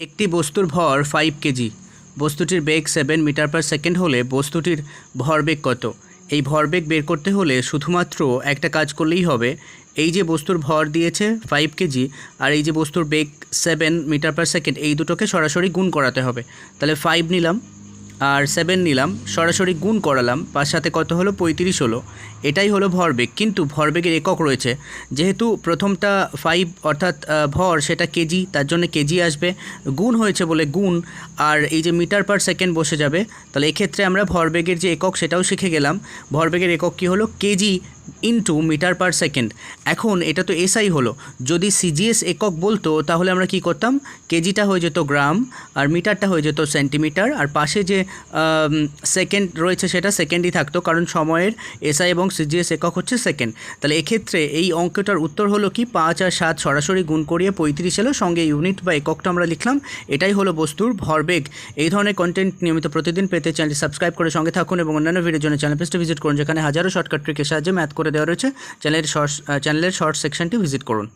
একটি বস্তুর ভর 5 কেজি, বস্তুটির বেগ 7 মিটার পার সেকেন্ড হলে বস্তুটির ভরবেগ কত? এই ভরবেগ বের করতে হলে শুধুমাত্র একটা কাজ করলেই হবে। এই যে বস্তুর ভর দিয়েছে 5 কেজি আর এই যে বস্তুর বেগ 7 মিটার পার সেকেন্ড, এই দুটোকে সরাসরি গুণ করাতে হবে। তাহলে 5 নিলাম আর 7 নিলাম, সরাসরি গুণ করালাম, তার সাথে কত হলো 35 হলো। এটাই হলো ভরবেগ, কিন্তু ভরবেগের একক রয়েছে। যেহেতু প্রথমটা 5 অর্থাৎ ভর, সেটা কেজি, তার জন্য কেজি আসবে, গুণ হয়েছে বলে গুণ, আর এই যে মিটার পার সেকেন্ড বসে যাবে। তাহলে এক্ষেত্রে আমরা ভরবেগের যে একক সেটাও শিখে গেলাম। ভরবেগের একক কী হলো? KG into metre per second. এখন এটা তো এসআই হলো, যদি সিজিএস একক বলতো তাহলে আমরা কি করতাম? কেজিটা হয়ে যেত গ্রাম আর মিটারটা হয়ে যেত সেন্টিমিটার, আর পাশে যে সেকেন্ড রয়েছে সেটা সেকেন্ডই থাকতো, কারণ সময়ের এসআই এবং সিজিএস একক হচ্ছে সেকেন্ড। তাহলে এক্ষেত্রে এই অঙ্কটার উত্তর হলো কি 5 আর 7 সরাসরি গুণ করিয়ে 35 এলো, সঙ্গে ইউনিট বা এককটা আমরা লিখলাম। এটাই হলো বস্তুর ভরবেগ। এই ধরনের কন্টেন্ট নিয়মিত প্রতিদিন পেতে চ্যানেলটি সাবস্ক্রাইব করে সঙ্গে থাকুন এবং অন্যান্য ভিডিওর জন্য চ্যানেল পেজটি ভিজিট করুন, যেখানে হাজারো শর্টকাট ট্রিকের সাহায্যে ম্যাথ করে দেওয়া রয়েছে। চ্যানেলের শর্টস সেকশনটি ভিজিট করুন।